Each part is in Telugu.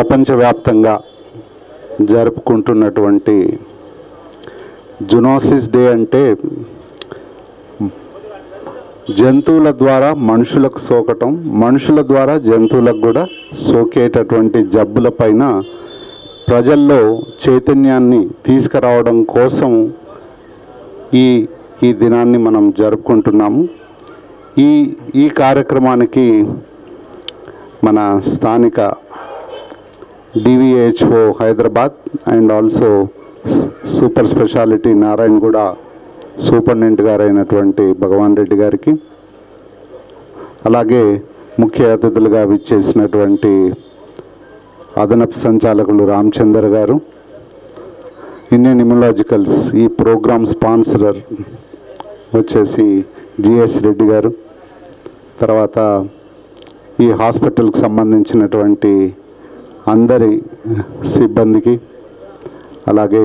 ప్రపంచవ్యాప్తంగా జరుపుకుంటున్నటువంటి జూనోసిస్ డే అంటే జంతువుల ద్వారా మనుషులకు సోకటం, మనుషుల ద్వారా జంతువులకు కూడా సోకేటటువంటి జబ్బులపైన ప్రజల్లో చైతన్యాన్ని తీసుకురావడం కోసం ఈ దినాన్ని మనం జరుపుకుంటున్నాము. ఈ కార్యక్రమానికి మన స్థానిక DVHO Hyderabad and also super speciality Narayanguda superintendent గారు అయినటువంటి భగవాన్ రెడ్డి గారికి, అలాగే ముఖ్య అతిథులుగా విచ్చేసినటువంటి అదనపు సంచాలకులు రామచందర్ గారు, ఇండియన్ ఇమ్యునాలజికల్స్ ఈ ప్రోగ్రామ్ స్పాన్సరర్ వచ్చేసి GS రెడ్డి గారు, తర్వాత ఈ హాస్పిటల్కి సంబంధించినటువంటి అందరి సిబ్బందికి, అలాగే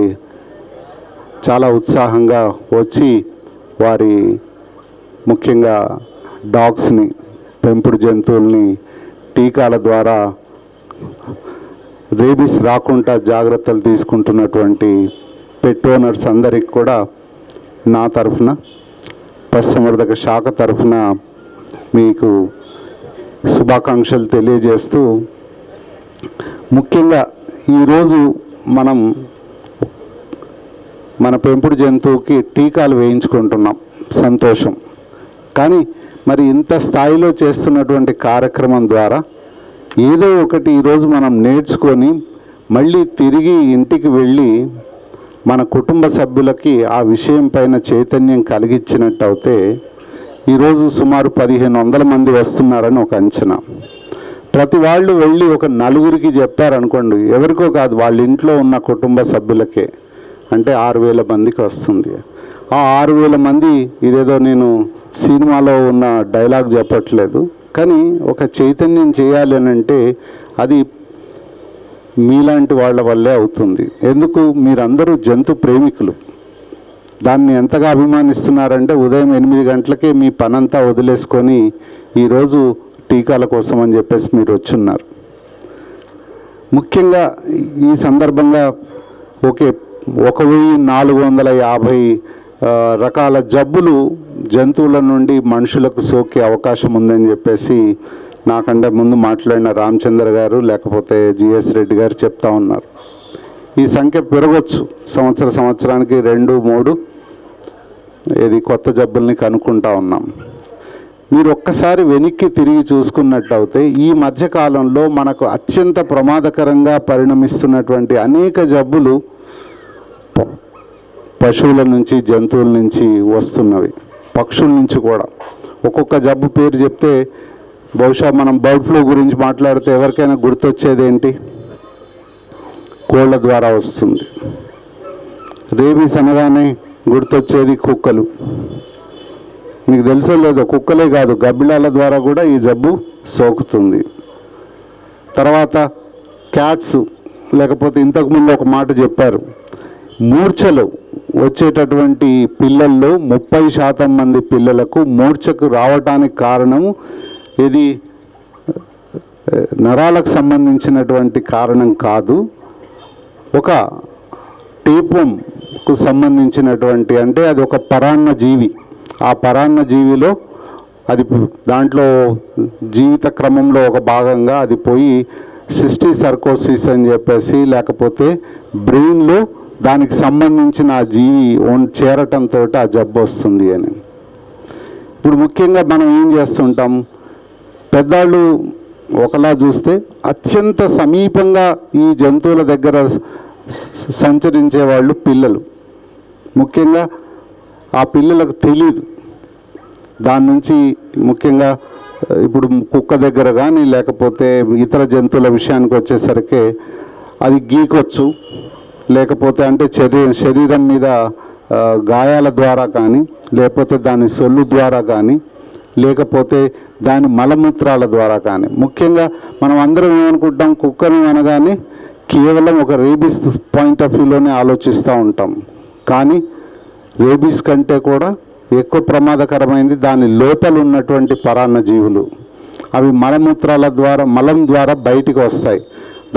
చాలా ఉత్సాహంగా వచ్చి వారి ముఖ్యంగా డాగ్స్ని, పెంపుడు జంతువుల్ని టీకాల ద్వారా రేబీస్ రాకుండా జాగ్రత్తలు తీసుకుంటున్నటువంటి పెట్ ఓనర్స్ అందరికి కూడా నా తరఫున, పశుసంవర్ధక శాఖ తరఫున మీకు శుభాకాంక్షలు తెలియజేస్తూ, ముఖ్యంగా ఈరోజు మనం మన పెంపుడు జంతువుకి టీకాలు వేయించుకుంటున్నాం, సంతోషం. కానీ మరి ఇంత స్థాయిలో చేస్తున్నటువంటి కార్యక్రమం ద్వారా ఏదో ఒకటి ఈరోజు మనం నేర్చుకొని మళ్ళీ తిరిగి ఇంటికి వెళ్ళి మన కుటుంబ సభ్యులకి ఆ విషయం పైన చైతన్యం కలిగించినట్టు అయితే ఈరోజు సుమారు 1500 మంది వస్తున్నారని ఒక అంచనా. ప్రతి వాళ్ళు వెళ్ళి ఒక నలుగురికి చెప్పారనుకోండి, ఎవరికో కాదు, వాళ్ళ ఇంట్లో ఉన్న కుటుంబ సభ్యులకే, అంటే 6000 మందికి వస్తుంది. ఆ 6000 మంది, ఇదేదో నేను సినిమాలో ఉన్న డైలాగ్ చెప్పట్లేదు, కానీ ఒక చైతన్యం చేయాలి అని అంటే అది మీలాంటి వాళ్ళ వల్లే అవుతుంది. ఎందుకు? మీరందరూ జంతు ప్రేమికులు, దాన్ని ఎంతగా అభిమానిస్తున్నారంటే ఉదయం 8 గంటలకే మీ పనంతా వదిలేసుకొని ఈరోజు టీకాల కోసం అని చెప్పేసి మీరు వచ్చున్నారు. ముఖ్యంగా ఈ సందర్భంగా 1450 రకాల జబ్బులు జంతువుల నుండి మనుషులకు సోకే అవకాశం ఉందని చెప్పేసి నాకంటే ముందు మాట్లాడిన రామచంద్ర గారు లేకపోతే GS రెడ్డి గారు చెప్తా ఉన్నారు. ఈ సంఖ్య పెరగవచ్చు, సంవత్సరానికి 2-3 ఇది కొత్త జబ్బుల్ని కనుక్కుంటా ఉన్నాం. మీరు ఒక్కసారి వెనక్కి తిరిగి చూసుకున్నట్టయితే ఈ మధ్యకాలంలో మనకు అత్యంత ప్రమాదకరంగా పరిణమిస్తున్నటువంటి అనేక జబ్బులు పశువుల నుంచి, జంతువుల నుంచి వస్తున్నవి, పక్షుల నుంచి కూడా. ఒక్కొక్క జబ్బు పేరు చెప్తే బహుశా మనం బర్డ్ ఫ్లూ గురించి మాట్లాడితే ఎవరికైనా గుర్తొచ్చేది ఏంటి? కోళ్ళ ద్వారా వస్తుంది. రేబీస్ అనగానే గుర్తొచ్చేది కుక్కలు. మీకు తెలుసో లేదో, కుక్కలే కాదు, గబ్బిలాల ద్వారా కూడా ఈ జబ్బు సోకుతుంది. తర్వాత క్యాట్స్, లేకపోతే ఇంతకుముందు ఒక మాట చెప్పారు, మూర్ఛలు వచ్చేటటువంటి పిల్లల్లో 30% మంది పిల్లలకు మూర్ఛకు రావటానికి కారణం ఇది నరాలకు కారణం కాదు, ఒక టేప్వర్మ్కు సంబంధించినటువంటి, అంటే అది ఒక పరాన్న జీవి. ఆ పరాన్న జీవిలో అది దాంట్లో జీవిత క్రమంలో ఒక భాగంగా అది పోయి సిస్టిక్ సర్కోసిస్ అని చెప్పేసి, లేకపోతే బ్రెయిన్లో దానికి సంబంధించిన ఆ జీవి చేరటంతో ఆ జబ్బు వస్తుంది అని. ఇప్పుడు ముఖ్యంగా మనం ఏం చేస్తుంటాం, పెద్దవాళ్ళు ఒకలా చూస్తే అత్యంత సమీపంగా ఈ జంతువుల దగ్గర సంచరించే వాళ్ళు పిల్లలు. ముఖ్యంగా ఆ పిల్లలకు తెలియదు దాని నుంచి. ముఖ్యంగా ఇప్పుడు కుక్క దగ్గర కానీ లేకపోతే ఇతర జంతువుల విషయానికి వచ్చేసరికి అది గీకొచ్చు, లేకపోతే అంటే శరీరం మీద గాయాల ద్వారా కానీ, లేకపోతే దాని సొల్లు ద్వారా కానీ, లేకపోతే దాని మలమూత్రాల ద్వారా కానీ. ముఖ్యంగా మనం అందరం ఏమనుకుంటాం, కుక్కను అనగానే కేవలం ఒక రేబీస్ పాయింట్ ఆఫ్ వ్యూలోనే ఆలోచిస్తూ ఉంటాం. కానీ రేబీస్ కంటే కూడా ఎక్కువ ప్రమాదకరమైంది దాని లోపల ఉన్నటువంటి పరాన్న జీవులు. అవి మలమూత్రాల ద్వారా, మలం ద్వారా బయటికి వస్తాయి.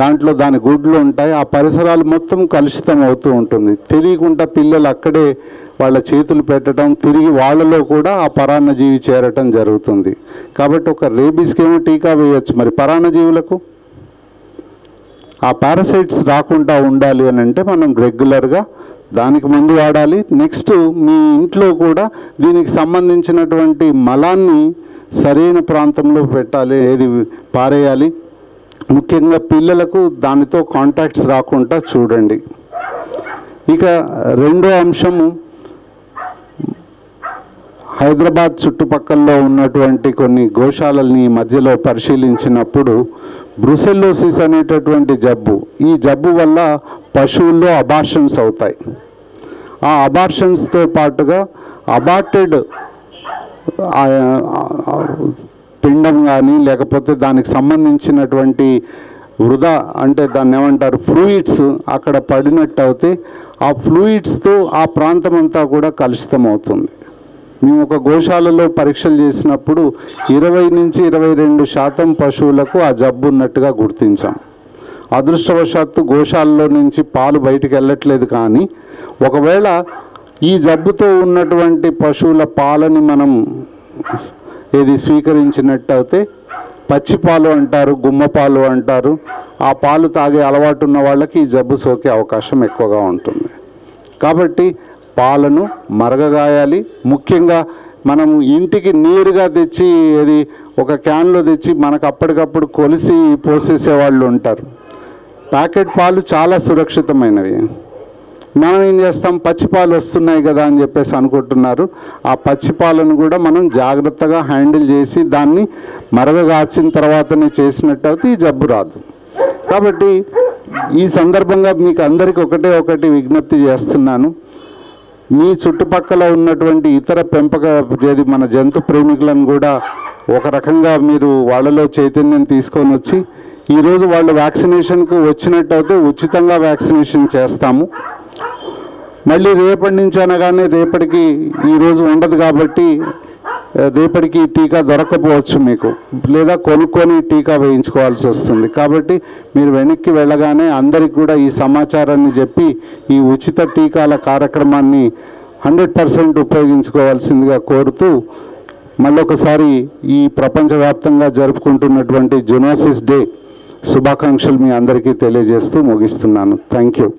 దాంట్లో దాని గుడ్లు ఉంటాయి. ఆ పరిసరాలు మొత్తం కలుషితం అవుతూ ఉంటుంది. తెలియకుండా పిల్లలు అక్కడే వాళ్ళ చేతులు పెట్టడం, తిరిగి వాళ్ళలో కూడా ఆ పరాన్నజీవి చేరటం జరుగుతుంది. కాబట్టి ఒక రేబీస్కి ఏమో టీకా వేయచ్చు, మరి పరాన్నజీవులకు ఆ పారాసైట్స్ రాకుండా ఉండాలి అని అంటే మనం రెగ్యులర్గా దానికి మందు వాడాలి. నెక్స్ట్ మీ ఇంట్లో కూడా దీనికి సంబంధించినటువంటి మలాన్ని సరైన ప్రాంతంలో పెట్టాలి, ఏది పారేయాలి. ముఖ్యంగా పిల్లలకు దానితో కాంటాక్ట్స్ రాకుండా చూడండి. ఇక రెండో అంశము, హైదరాబాద్ చుట్టుపక్కల ఉన్నటువంటి కొన్ని గోశాలల్ని మధ్యలో పరిశీలించినప్పుడు బ్రుసెల్లోసిస్ అనేటటువంటి జబ్బు, ఈ జబ్బు వల్ల పశువుల్లో అబార్షన్స్ అవుతాయి. ఆ అబార్షన్స్తో పాటుగా అబార్టెడ్ పిండం కానీ లేకపోతే దానికి సంబంధించినటువంటి వృధా అంటే దాన్ని ఏమంటారు ఫ్లూయిడ్స్ అక్కడ పడినట్టు అయితే ఆ ఫ్లూయిడ్స్తో ఆ ప్రాంతం అంతా కూడా కలుషితం అవుతుంది. మేము ఒక గోశాలలో పరీక్షలు చేసినప్పుడు 20 నుంచి 22% పశువులకు ఆ జబ్బు ఉన్నట్టుగా గుర్తించాం. అదృష్టవశాత్తు గోశాలలో నుంచి పాలు బయటికి వెళ్ళట్లేదు. కానీ ఒకవేళ ఈ జబ్బుతో ఉన్నటువంటి పశువుల పాలని మనం ఏది స్వీకరించినట్టయితే పచ్చి పాలు అంటారు, గుమ్మ పాలు అంటారు, ఆ పాలు తాగే అలవాటు ఉన్న వాళ్ళకి ఈ జబ్బు సోకే అవకాశం ఎక్కువగా ఉంటుంది. కాబట్టి పాలను మరగగాయాలి. ముఖ్యంగా మనము ఇంటికి నీరుగా తెచ్చి అది ఒక క్యాన్లో తెచ్చి మనకు అప్పటికప్పుడు కొలిసి పోసేసే వాళ్ళు ఉంటారు. ప్యాకెట్ పాలు చాలా సురక్షితమైనవి. మనం ఏం చేస్తాం, పచ్చిపాలు వస్తున్నాయి కదా అని చెప్పేసి అనుకుంటున్నారు. ఆ పచ్చిపాలను కూడా మనం జాగ్రత్తగా హ్యాండిల్ చేసి దాన్ని మరగగాచిన తర్వాతనే చేసినట్టయితే ఈ జబ్బు రాదు. కాబట్టి ఈ సందర్భంగా మీకు అందరికీ ఒకటి విజ్ఞప్తి చేస్తున్నాను. మీ చుట్టుపక్కల ఉన్నటువంటి ఇతర మన జంతు ప్రేమికులను కూడా ఒక రకంగా మీరు వాళ్ళలో చైతన్యం తీసుకొని వచ్చి ఈరోజు వాళ్ళు వ్యాక్సినేషన్కు వచ్చినట్టయితే ఉచితంగా వ్యాక్సినేషన్ చేస్తాము. మళ్ళీ రేపటి నుంచి అనగానే రేపటికి ఈరోజు ఉండదు కాబట్టి రేపటికి టీకా దొరకపోవచ్చు మీకు, లేదా కొనుక్కొని టీకా వేయించుకోవాల్సి వస్తుంది. కాబట్టి మీరు వెనక్కి వెళ్ళగానే అందరికి కూడా ఈ సమాచారాన్ని చెప్పి ఈ ఉచిత టీకాల కార్యక్రమాన్ని 100% ఉపయోగించుకోవాల్సిందిగా కోరుతూ మళ్ళొకసారి ఈ ప్రపంచవ్యాప్తంగా జరుపుకుంటున్నటువంటి జూనోసిస్ డే శుభాకాంక్షలు మీ అందరికీ తెలియజేస్తూ ముగిస్తున్నాను. Thank you.